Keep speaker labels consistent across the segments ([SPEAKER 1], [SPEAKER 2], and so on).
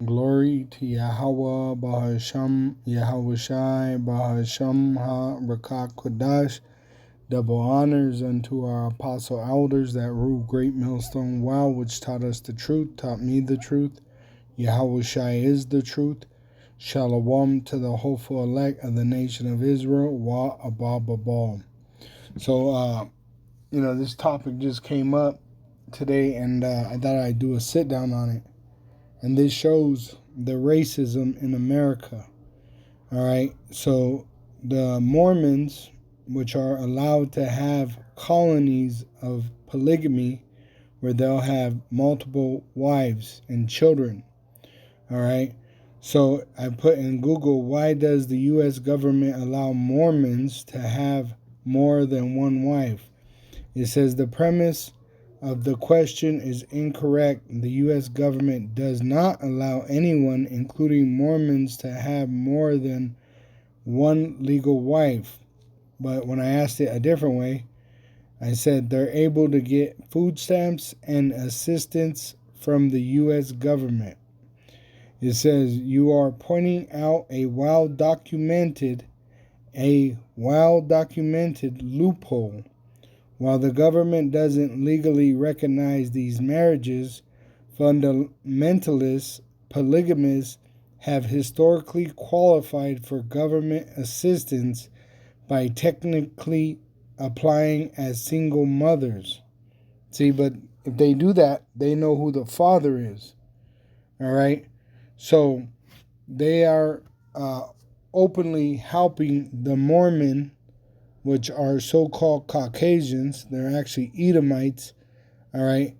[SPEAKER 1] Glory to Yahweh, Bahasham, Yahweh Shai, Bahasham Ha Rakak Kodash. Double honors unto our apostle elders that rule Great Millstone Wow, which taught us the truth, taught me the truth. Yahweh Shai is the truth. Shalom to the hopeful elect of the nation of Israel. Wa Abba Babal. So, this topic just came up today, and I thought I'd do a sit down on it. And this shows the racism in America. All right. So the Mormons, which are allowed to have colonies of polygamy where they'll have multiple wives and children. All right. So I put in Google, why does the U.S. government allow Mormons to have more than one wife? It says the premise of the question is incorrect. The U.S. government does not allow anyone, including Mormons, to have more than one legal wife. But when I asked it a different way, I said they're able to get food stamps and assistance from the U.S. government. It says you are pointing out a well-documented loophole. While the government doesn't legally recognize these marriages, fundamentalists, polygamists have historically qualified for government assistance by technically applying as single mothers. See, but if they do that, they know who the father is. All right? So they are openly helping the Mormon, which are so-called Caucasians, they're actually Edomites, all right,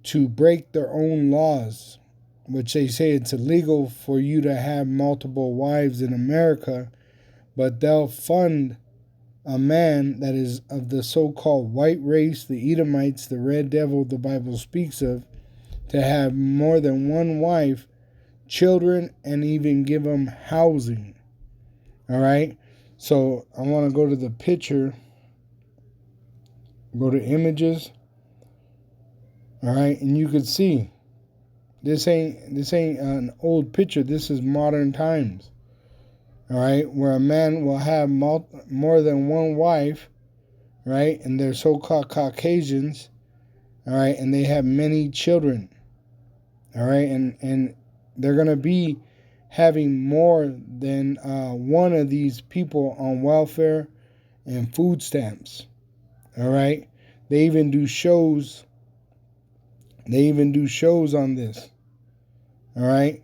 [SPEAKER 1] to break their own laws, which they say it's illegal for you to have multiple wives in America, but they'll fund a man that is of the so-called white race, the Edomites, the red devil the Bible speaks of, to have more than one wife, children, and even give them housing, all right? So I want to go to the picture. Go to images. All right, and you could see this ain't an old picture. This is modern times. All right, where a man will have more than one wife, right? And they're so-called Caucasians, all right, and they have many children. All right, and they're gonna be having more than one of these people on welfare and food stamps. All right, they even do shows. They even do shows on this. All right.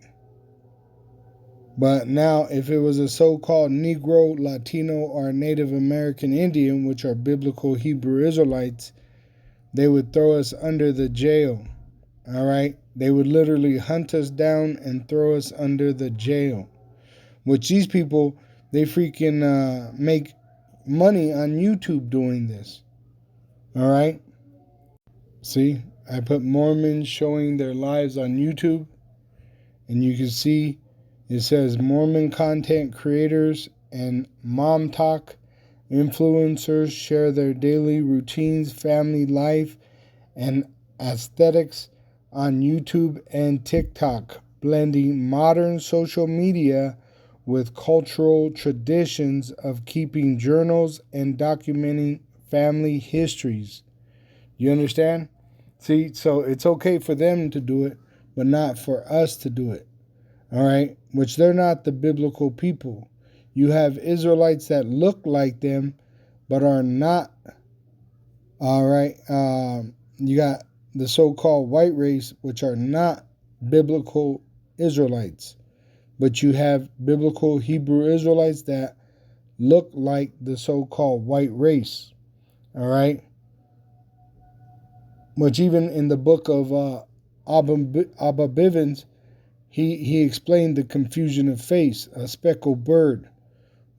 [SPEAKER 1] But now, if it was a so-called Negro, Latino, or Native American Indian, which are biblical Hebrew Israelites, they would throw us under the jail. All right. They would literally hunt us down and throw us under the jail. Which these people, they freaking make money on YouTube doing this. All right. See, I put Mormons showing their lives on YouTube, and you can see it says Mormon content creators and mom talk influencers share their daily routines, family life, and aesthetics on YouTube and TikTok, blending modern social media with cultural traditions of keeping journals and documenting family histories. You understand? See, so it's okay for them to do it, but not for us to do it. All right? Which they're not the biblical people. You have Israelites that look like them, but are not. All right? You got the so-called white race, which are not biblical Israelites. But you have biblical Hebrew Israelites that look like the so-called white race. All right? Which even in the book of Abba Bivens, he explained the confusion of face, a speckled bird,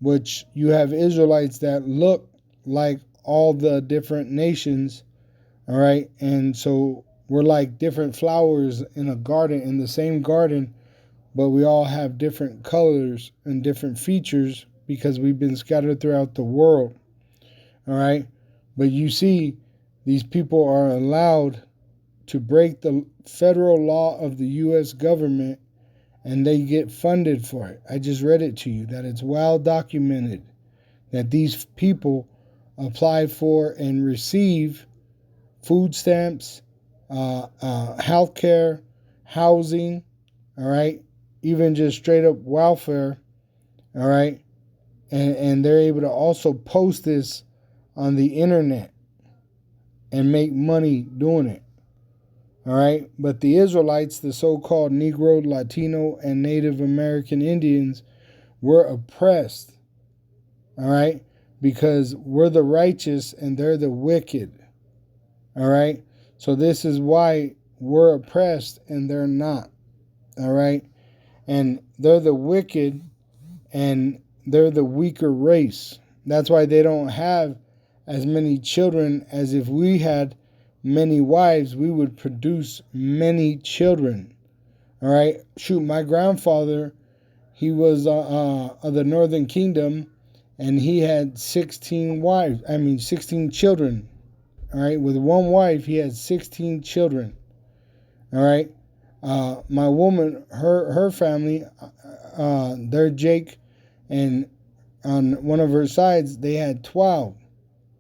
[SPEAKER 1] which you have Israelites that look like all the different nations, all right? And so we're like different flowers in a garden, in the same garden, but we all have different colors and different features because we've been scattered throughout the world, all right? But you see, these people are allowed to break the federal law of the U.S. government and they get funded for it. I just read it to you, that it's well documented that these people apply for and receive food stamps, health care, housing, all right, even just straight up welfare, all right, and they're able to also post this on the internet and make money doing it. All right. But the Israelites, the so-called Negro, Latino, and Native American Indians, were oppressed. All right. Because we're the righteous and they're the wicked. All right. So this is why we're oppressed and they're not. All right. And they're the wicked and they're the weaker race. That's why they don't have as many children as if we had many wives, we would produce many children. All right. Shoot, my grandfather, he was of the Northern Kingdom, and he had 16 wives. 16 children. All right. With one wife, he had 16 children. All right. My woman, her family, they're Jake, and on one of her sides, they had 12.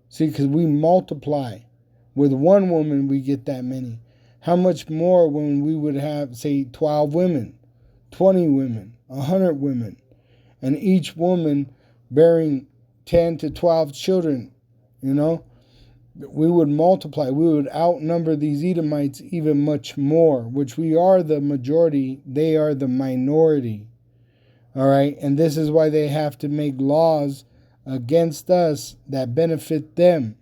[SPEAKER 1] See, because we multiply. With one woman, we get that many. How much more when we would have, say, 12 women, 20 women, 100 women, and each woman bearing 10 to 12 children, you know? We would multiply. We would outnumber these Edomites even much more, which we are the majority. They are the minority. All right? And this is why they have to make laws against us that benefit them,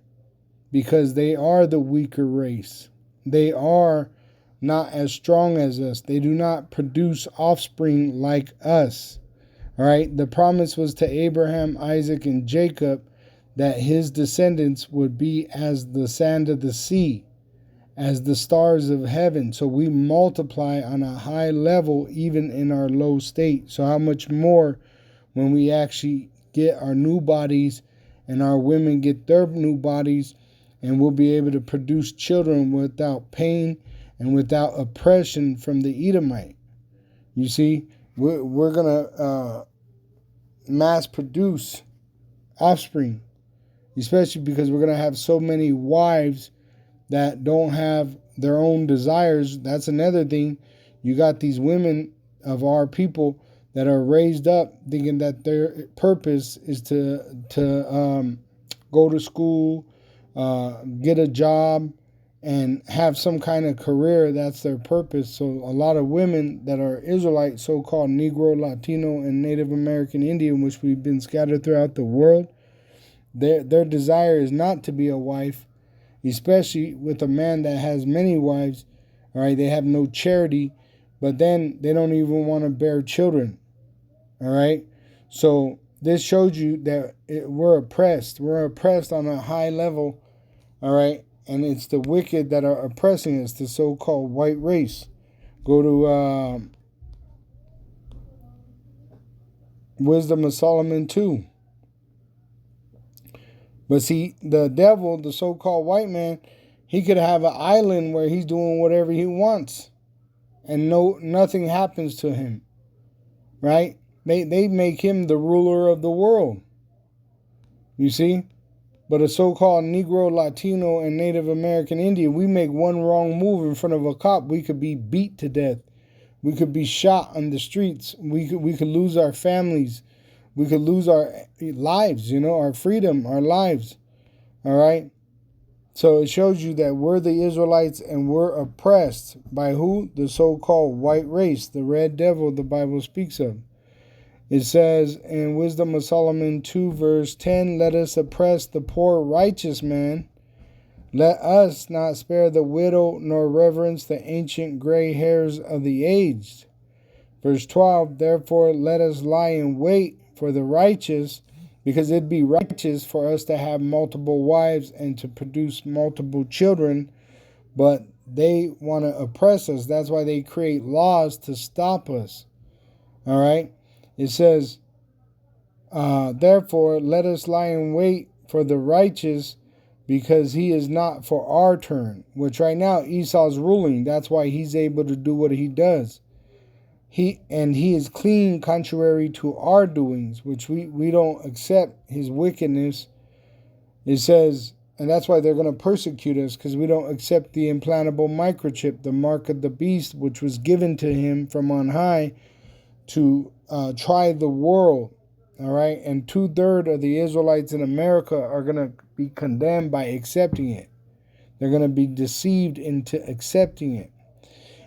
[SPEAKER 1] because they are the weaker race. They are not as strong as us. They do not produce offspring like us. All right? The promise was to Abraham, Isaac, and Jacob that his descendants would be as the sand of the sea, as the stars of heaven. So we multiply on a high level even in our low state. So how much more when we actually get our new bodies and our women get their new bodies, and we'll be able to produce children without pain and without oppression from the Edomite. You see, we're going to mass produce offspring, especially because we're going to have so many wives that don't have their own desires. That's another thing. You got these women of our people that are raised up thinking that their purpose is to go to school, get a job, and have some kind of career. That's their purpose. So a lot of women that are Israelite, so-called Negro, Latino, and Native American Indian, which we've been scattered throughout the world, their desire is not to be a wife, especially with a man that has many wives. All right, they have no charity, but then they don't even want to bear children. All right, so this shows you that we're oppressed. We're oppressed on a high level. All right, and it's the wicked that are oppressing us, the so-called white race. Go to Wisdom of Solomon 2. But see, the devil, the so-called white man, he could have an island where he's doing whatever he wants, and nothing happens to him, right? They make him the ruler of the world. You see? But a so-called Negro, Latino, and Native American Indian, we make one wrong move in front of a cop, we could be beat to death. We could be shot on the streets. We could lose our families. We could lose our lives, our freedom, our lives. All right? So it shows you that we're the Israelites and we're oppressed by who? The so-called white race, the red devil the Bible speaks of. It says in Wisdom of Solomon 2 verse 10, let us oppress the poor righteous man. Let us not spare the widow nor reverence the ancient gray hairs of the aged. Verse 12, therefore let us lie in wait for the righteous, because it'd be righteous for us to have multiple wives and to produce multiple children, but they want to oppress us. That's why they create laws to stop us. All right? It says, therefore, let us lie in wait for the righteous, because he is not for our turn. Which right now Esau's ruling. That's why he's able to do what he does. he is clean contrary to our doings, which we don't accept his wickedness. It says, and that's why they're going to persecute us, because we don't accept the implantable microchip, the mark of the beast, which was given to him from on high to try the world. All right. And 2/3 of the Israelites in America are going to be condemned by accepting it. They're going to be deceived into accepting it.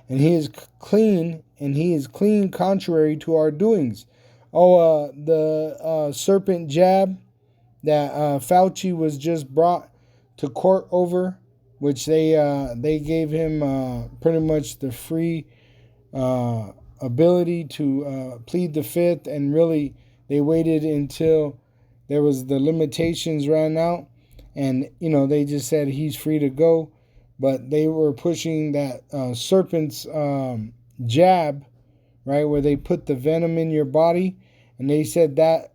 [SPEAKER 1] And he is clean, and he is clean contrary to our doings. The serpent jab that Fauci was just brought to court over, which they gave him pretty much the free ability to plead the fifth, and really they waited until there was the limitations ran out, and they just said he's free to go. But they were pushing that serpent's jab, right, where they put the venom in your body, and they said that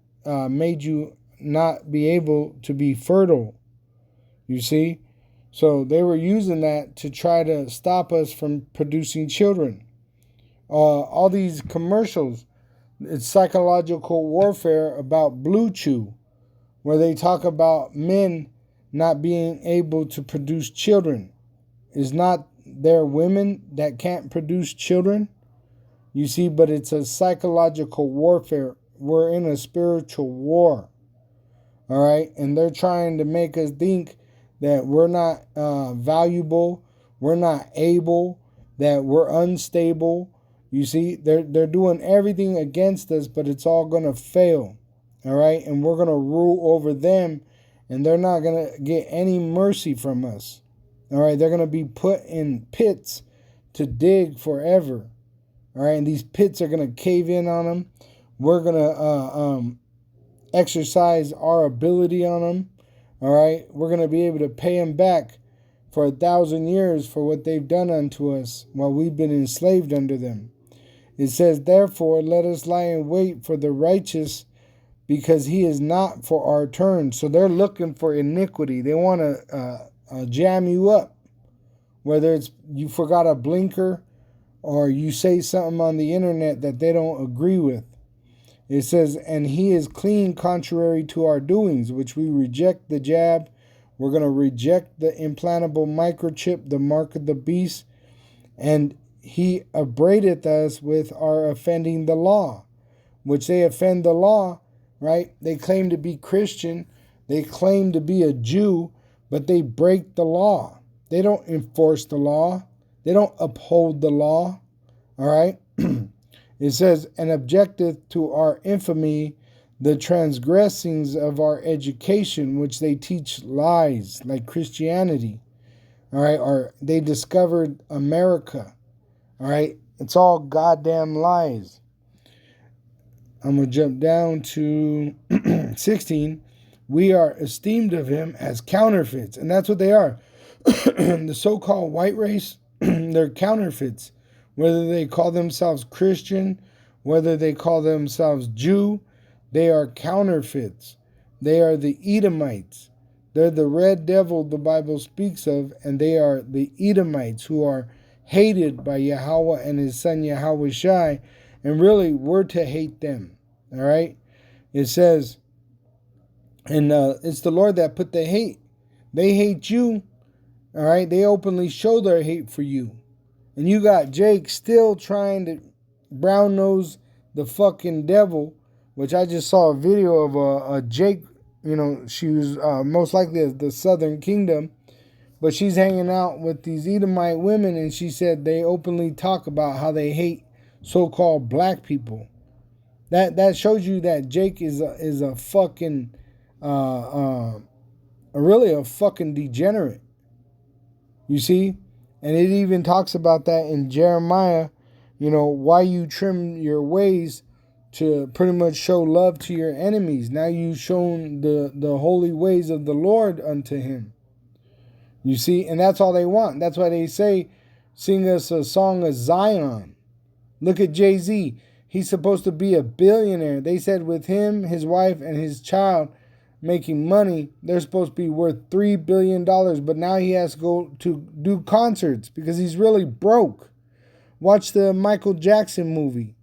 [SPEAKER 1] made you not be able to be fertile. You see? So they were using that to try to stop us from producing children. All these commercials, it's psychological warfare about Blue Chew, where they talk about men not being able to produce children. Is not there women that can't produce children? You see, but it's a psychological warfare. We're in a spiritual war. All right? And they're trying to make us think that we're not valuable, we're not able, that we're unstable. You see, they're doing everything against us, but it's all going to fail. All right? And we're going to rule over them, and they're not going to get any mercy from us. All right, they're going to be put in pits to dig forever. All right, and these pits are going to cave in on them. We're going to exercise our ability on them. All right, we're going to be able to pay them back for 1,000 years for what they've done unto us while we've been enslaved under them. It says, therefore, let us lie in wait for the righteous, because he is not for our turn. So they're looking for iniquity. They want to jam you up, whether it's you forgot a blinker or you say something on the internet that they don't agree with. It says, and he is clean contrary to our doings, which we reject the jab. We're going to reject the implantable microchip, the mark of the beast, and he upbraideth us with our offending the law, which they offend the law, right? They claim to be Christian, they claim to be a Jew, but they break the law. They don't enforce the law. They don't uphold the law. All right? It says, and objecteth to our infamy the transgressings of our education, which they teach lies, like Christianity. All right? Or they discovered America. All right? It's all goddamn lies. I'm going to jump down to 16. We are esteemed of him as counterfeits. And that's what they are. The so-called white race, they're counterfeits. Whether they call themselves Christian, whether they call themselves Jew, they are counterfeits. They are the Edomites. They're the red devil the Bible speaks of, and they are the Edomites who are hated by Yahweh and his son Yahweh Shai. And really, we're to hate them. All right? It says, and it's the Lord that put the hate. They hate you. All right? They openly show their hate for you. And you got Jake still trying to brown nose the fucking devil, which I just saw a video of a Jake. She was most likely the Southern Kingdom, but she's hanging out with these Edomite women, and she said they openly talk about how they hate so-called black people. That shows you that Jake is a fucking really a fucking degenerate. You see? And it even talks about that in Jeremiah, why you trim your ways to pretty much show love to your enemies. Now you've shown the holy ways of the Lord unto him. You see? And that's all they want. That's why they say, sing us a song of Zion. Look at Jay-Z. He's supposed to be a billionaire. They said with him, his wife, and his child making money, they're supposed to be worth $3 billion. But now he has to go to do concerts because he's really broke. Watch the Michael Jackson movie.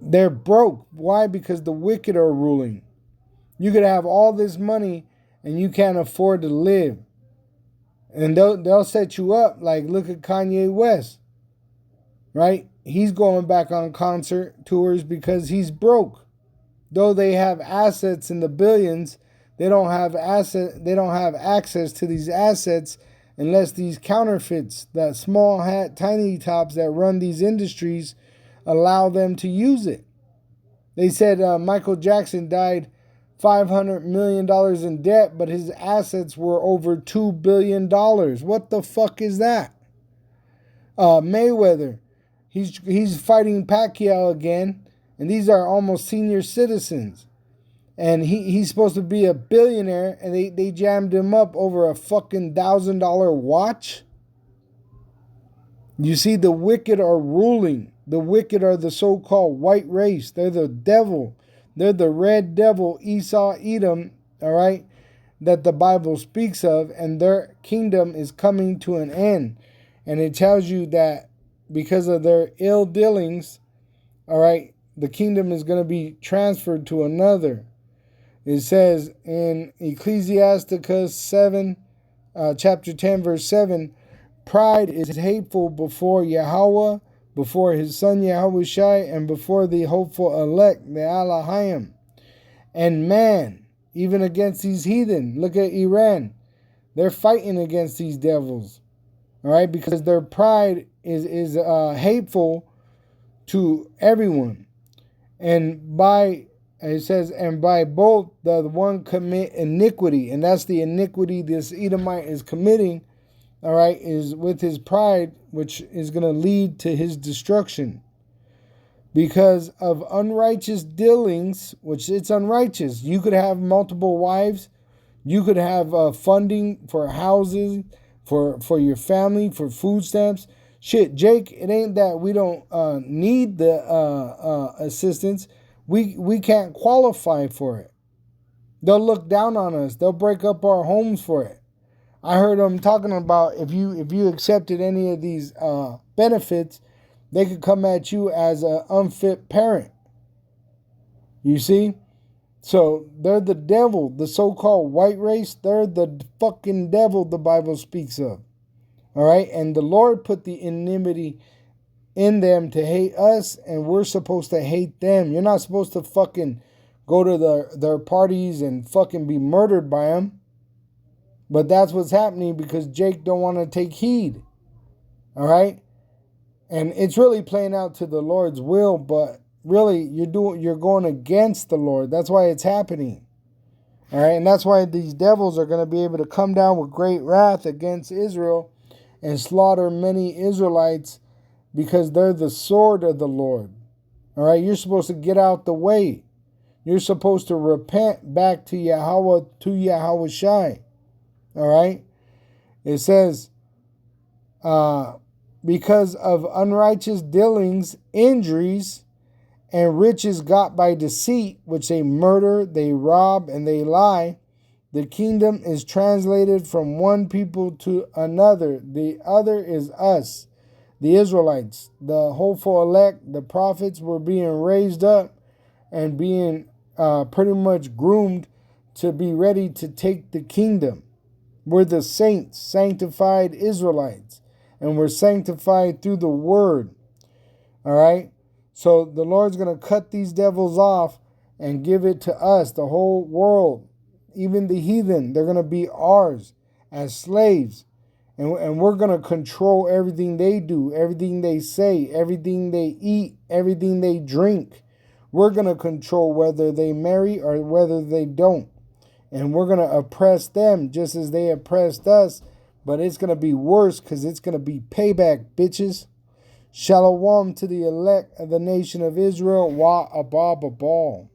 [SPEAKER 1] They're broke. Why? Because the wicked are ruling. You could have all this money and you can't afford to live. And they'll set you up. Like, look at Kanye West, right? He's going back on concert tours because he's broke. Though they have assets in the billions, they don't have access to these assets unless these counterfeits, that small hat, tiny tops that run these industries, allow them to use it. They said Michael Jackson died $500 million in debt, but his assets were over $2 billion. What the fuck is that? Mayweather, he's fighting Pacquiao again, and these are almost senior citizens. And he's supposed to be a billionaire, and they jammed him up over a fucking $1,000 watch. You see, the wicked are ruling. The wicked are the so-called white race. They're the devil. They're the red devil, Esau, Edom, all right, that the Bible speaks of, and their kingdom is coming to an end. And it tells you that because of their ill dealings, all right, the kingdom is going to be transferred to another. It says in Ecclesiasticus 7, chapter 10, verse 7, pride is hateful before Yahweh, before his son Yahushai, and before the hopeful elect, the Elohim. And man, even against these heathen, look at Iran. They're fighting against these devils. All right, because their pride is hateful to everyone. And it says, and by both the one commit iniquity, and that's the iniquity this Edomite is committing, all right, is with his pride, which is going to lead to his destruction. Because of unrighteous dealings, which it's unrighteous. You could have multiple wives. You could have funding for houses, for your family, for food stamps. Shit, Jake, it ain't that we don't need the assistance. We can't qualify for it. They'll look down on us. They'll break up our homes for it. I heard them talking about if you accepted any of these benefits, they could come at you as an unfit parent. You see? So they're the devil, the so-called white race. They're the fucking devil the Bible speaks of. All right? And the Lord put the enmity in them to hate us, and we're supposed to hate them. You're not supposed to fucking go to their parties and fucking be murdered by them. But that's what's happening because Jake don't want to take heed. All right? And it's really playing out to the Lord's will, but really you're going against the Lord. That's why it's happening. All right? And that's why these devils are going to be able to come down with great wrath against Israel and slaughter many Israelites because they're the sword of the Lord. All right? You're supposed to get out the way. You're supposed to repent back to Yahweh, to Yahushai. All right? It says, because of unrighteous dealings, injuries, and riches got by deceit, which they murder, they rob, and they lie, the kingdom is translated from one people to another. The other is us, the Israelites, the hopeful elect. The prophets were being raised up and being pretty much groomed to be ready to take the kingdom. We're the saints, sanctified Israelites, and we're sanctified through the word. All right? So the Lord's going to cut these devils off and give it to us, the whole world, even the heathen. They're going to be ours as slaves. And we're going to control everything they do, everything they say, everything they eat, everything they drink. We're going to control whether they marry or whether they don't. And we're going to oppress them just as they oppressed us. But it's going to be worse because it's going to be payback, bitches. Shalom to the elect of the nation of Israel. Wa abab abal.